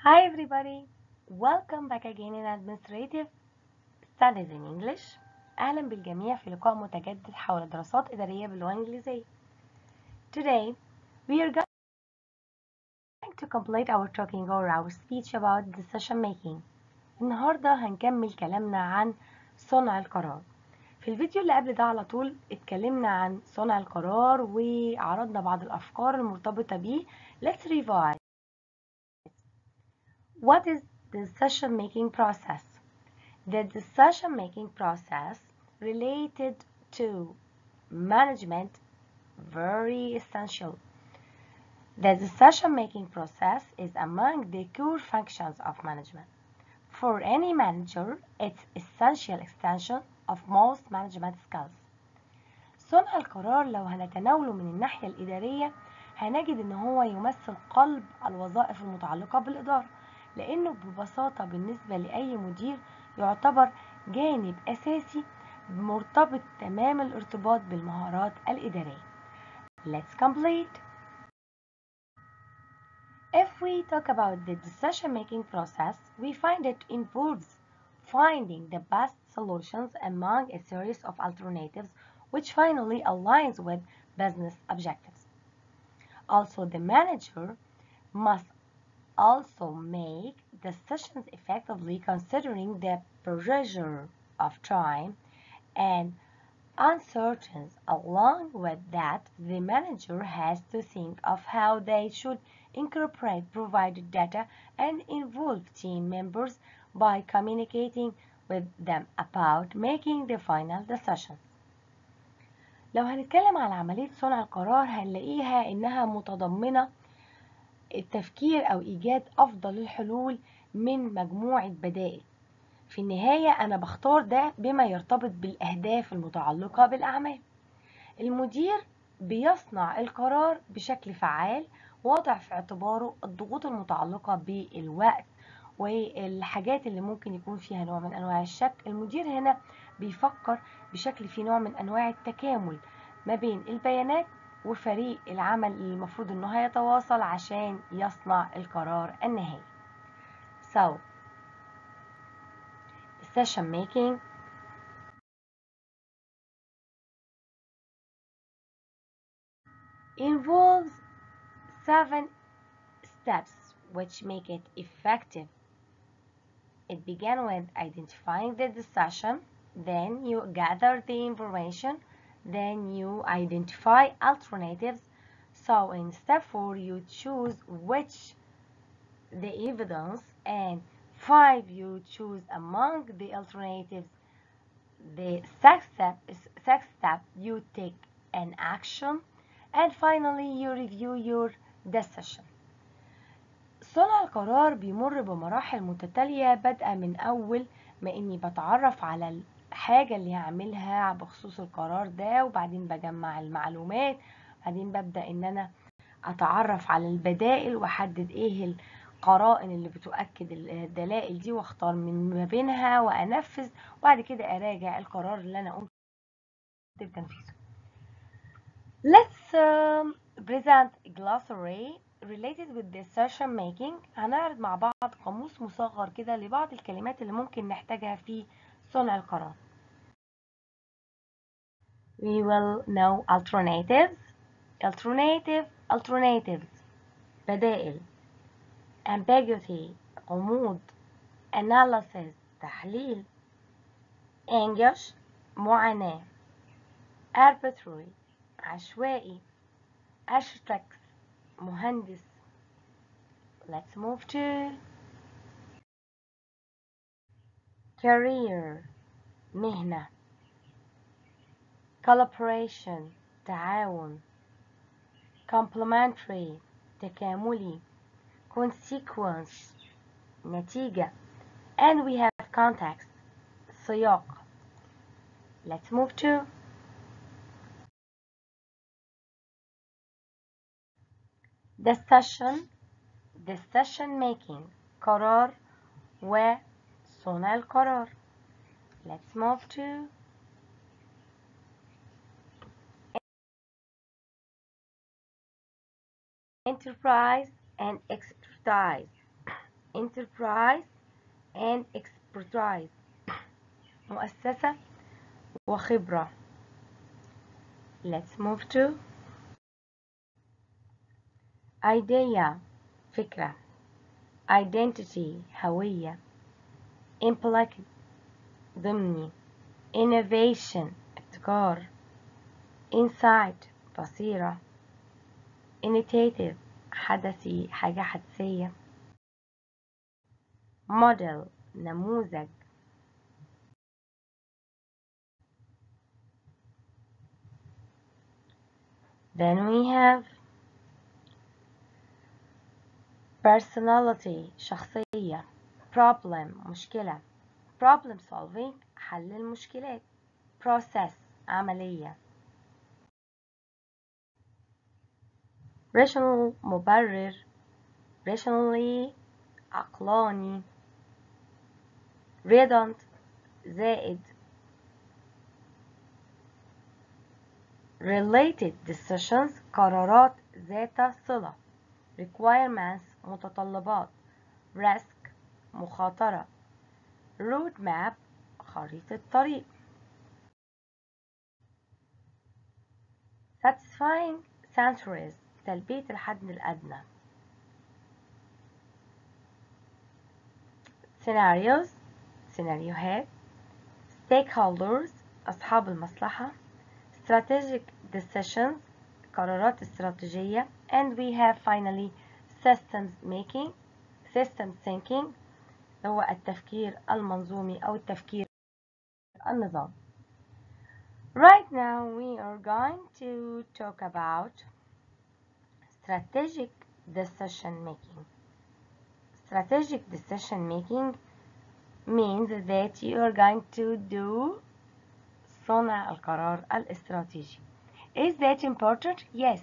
Hi everybody, welcome back again in Administrative Studies in English. أهلا بالجميع في لقاء متجدد حول دراسات إدارية باللغة الإنجليزية. Today we are going to complete our talking or our speech about decision making. النهاردة هنكمل كلامنا عن صنع القرار. في الفيديو اللي قبل ده على طول اتكلمنا عن صنع القرار وعرضنا بعض الأفكار المرتبطة بيه. Let's revise. What is the decision-making process? The decision-making process related to management very essential. The decision-making process is among the core functions of management. For any manager, it's essential extension of most management skills. صنع القرار لو هنتناوله من الناحية الإدارية هنجد إن هو يمثل قلب الوظائف المتعلقة بالإدارة، لأنه ببساطة بالنسبة لأي مدير يعتبر جانب أساسي مرتبط تمام الارتباط بالمهارات الإدارية. Let's complete. If we talk about the decision-making process, we find it involves finding the best solutions among a series of alternatives which finally aligns with business objectives. Also, the manager must also make decisions effectively considering the pressure of time and uncertainties. Along with that, the manager has to think of how they should incorporate provided data and involve team members by communicating with them about making the final decisions. لو هنتكلم على عملية صنع القرار هنلاقيها إنها متضمنة التفكير أو إيجاد أفضل الحلول من مجموعة بدائل. في النهاية أنا بختار ده بما يرتبط بالأهداف المتعلقة بالأعمال. المدير بيصنع القرار بشكل فعال، واضع في اعتباره الضغوط المتعلقة بالوقت والحاجات اللي ممكن يكون فيها نوع من أنواع الشك. المدير هنا بيفكر بشكل فيه نوع من أنواع التكامل ما بين البيانات وفريق العمل اللي المفروض إنه هيتواصل عشان يصنع القرار النهائي. So, decision making involves 7 steps which make it effective. It began with identifying the decision, then you gather the information, then you identify alternatives. So in step 4 you choose which the evidence, and 5 you choose among the alternatives. The sixth step you take an action, and finally you review your decision. صنع القرار بيمر بمراحل متتالية بادئة من أول ما إني بتعرف على الحاجة اللي هعملها بخصوص القرار ده، وبعدين بجمع المعلومات، بعدين ببدأ إن أنا أتعرف على البدائل وأحدد إيه القرائن اللي بتؤكد الدلائل دي واختار من ما بينها وأنفذ، وبعد كده أراجع القرار اللي أنا قمت بتنفيذه. Let's present a glossary related with decision making. هنعرض مع بعض قاموس مصغر كده لبعض الكلمات اللي ممكن نحتاجها في صنع القرار. We will know alternatives, alternatives, بدائل, ambiguity, غموض, analysis, تحليل, anguish, معاناة, arbitrary, عشوائي, architect, مهندس. Let's move to career, مهنة. collaboration, تعاون. complementary, تكاملي. consequence, نتيجة. and we have context, سياق. Let's move to decision making, قرار وصنع القرار. Let's move to enterprise and expertise. enterprise and expertise. مؤسسة وخبرة. Let's move to idea فكرة. Identity هوية. Implicit ضمني. Innovation ابتكار. Insight بصيرة. Initiative حدثي حاجة حدثية. Model نموذج. Then we have personality شخصية. Problem مشكلة. Problem solving حل المشكلات. Process عملية. Rational مبرر. Rationally عقلاني. Redundant زائد. Related decisions قرارات ذات صلة. Requirements متطلبات. Risk مخاطرة. Road map خريطة طريق. Satisfying centuries تلبية الحد الأدنى. Scenarios سيناريوهات. Stakeholders أصحاب المصلحة. Strategic decisions قرارات استراتيجية. And we have finally system thinking هو التفكير المنظومي أو التفكير النظامي. Right now we are going to talk about strategic decision making. Strategic decision making means that you are going to do صنع القرار الاستراتيجي. Is that important? Yes.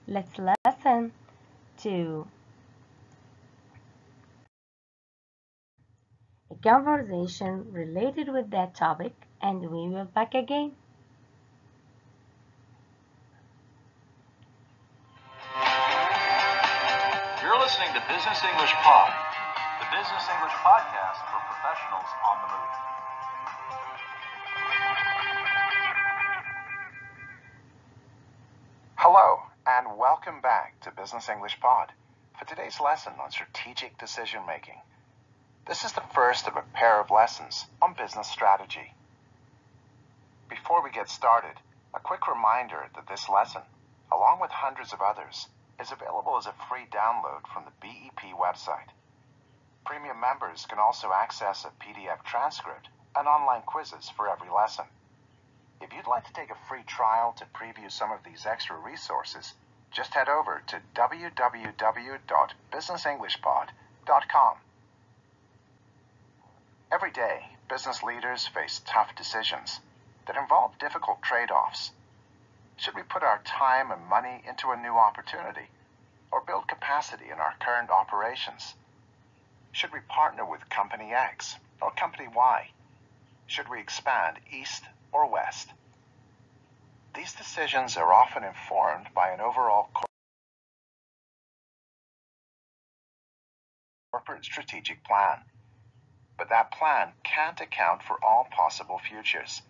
Let's listen to a conversation related with that topic and we will back again. You're listening to Business English Pod, the business English podcast for professionals on the move. Hello, and welcome back to Business English Pod for today's lesson on strategic decision making. This is the first of a pair of lessons on business strategy. Before we get started, a quick reminder that this lesson, along with hundreds of others, is available as a free download from the BEP website. Premium members can also access a PDF transcript and online quizzes for every lesson. If you'd like to take a free trial to preview some of these extra resources, just head over to www.businessenglishpod.com. Every day, business leaders face tough decisions that involve difficult trade-offs. Should we put our time and money into a new opportunity or build capacity in our current operations? Should we partner with Company X or Company Y? Should we expand east or west? These decisions are often informed by an overall corporate strategic plan. But that plan can't account for all possible futures.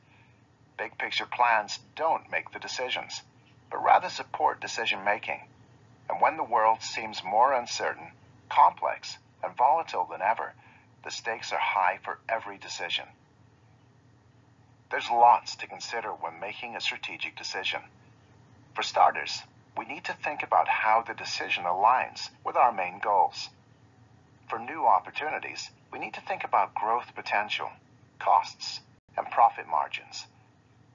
Big picture plans don't make the decisions, but rather support decision making. And when the world seems more uncertain, complex, and volatile than ever, the stakes are high for every decision. There's lots to consider when making a strategic decision. For starters, we need to think about how the decision aligns with our main goals. For new opportunities, we need to think about growth potential, costs, and profit margins.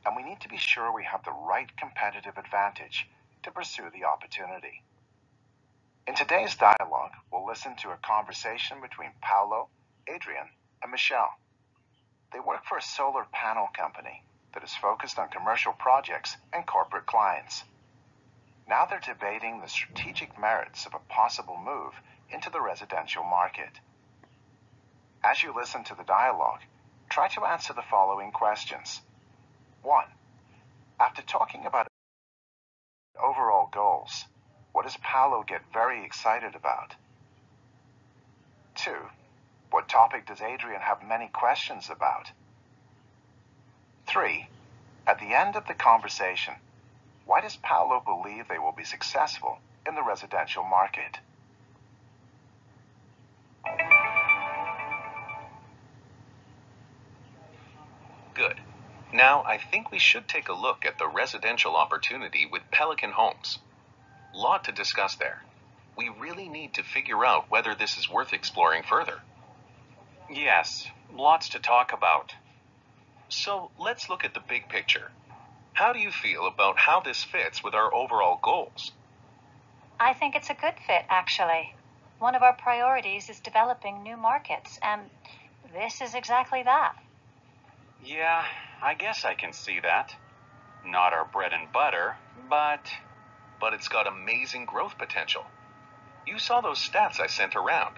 And we need to be sure we have the right competitive advantage to pursue the opportunity. In today's dialogue, we'll listen to a conversation between Paolo, Adrian, and Michelle. They work for a solar panel company that is focused on commercial projects and corporate clients. Now they're debating the strategic merits of a possible move into the residential market. As you listen to the dialogue, try to answer the following questions. 1. After talking about overall goals, what does Paolo get very excited about? 2. What topic does Adrian have many questions about? 3. At the end of the conversation, why does Paolo believe they will be successful in the residential market? Good. Now I think we should take a look at the residential opportunity with Pelican Homes. Lot to discuss there. We really need to figure out whether this is worth exploring further. Yes, lots to talk about. So let's look at the big picture. How do you feel about how this fits with our overall goals? I think it's a good fit, actually. One of our priorities is developing new markets, and this is exactly that. Yeah, I guess I can see that. Not our bread and butter, but it's got amazing growth potential. You saw those stats I sent around.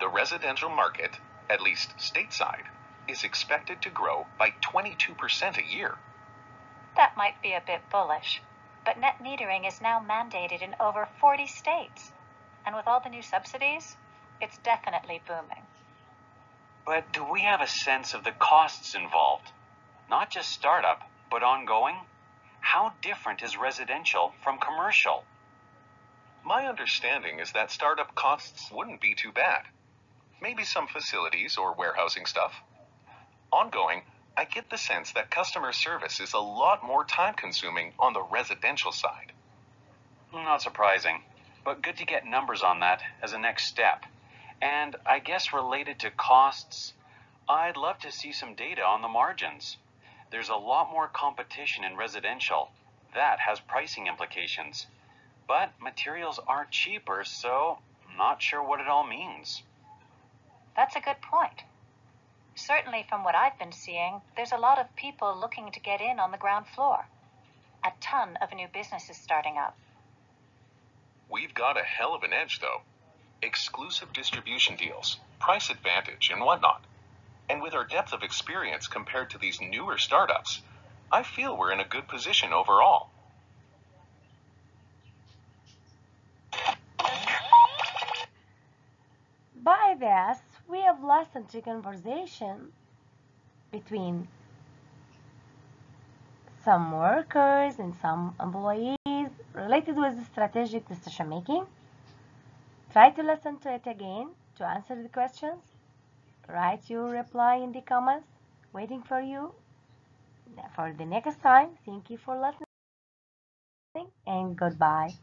The residential market, at least stateside, is expected to grow by 22% a year. That might be a bit bullish, but net metering is now mandated in over 40 states. And with all the new subsidies, it's definitely booming. But do we have a sense of the costs involved? Not just startup, but ongoing? How different is residential from commercial? My understanding is that startup costs wouldn't be too bad. Maybe some facilities or warehousing stuff. Ongoing, I get the sense that customer service is a lot more time-consuming on the residential side. Not surprising, but good to get numbers on that as a next step. And I guess related to costs, I'd love to see some data on the margins. There's a lot more competition in residential. That has pricing implications. But materials are cheaper, so I'm not sure what it all means. That's a good point. Certainly from what I've been seeing, there's a lot of people looking to get in on the ground floor. A ton of new businesses starting up. We've got a hell of an edge, though. Exclusive distribution deals, price advantage, and whatnot. And with our depth of experience compared to these newer startups, I feel we're in a good position overall. By this, we have listened to conversation between some workers and some employees related with strategic decision making. Try to listen to it again to answer the questions. Write your reply in the comments. Waiting for you for the next time. Thank you for listening and goodbye.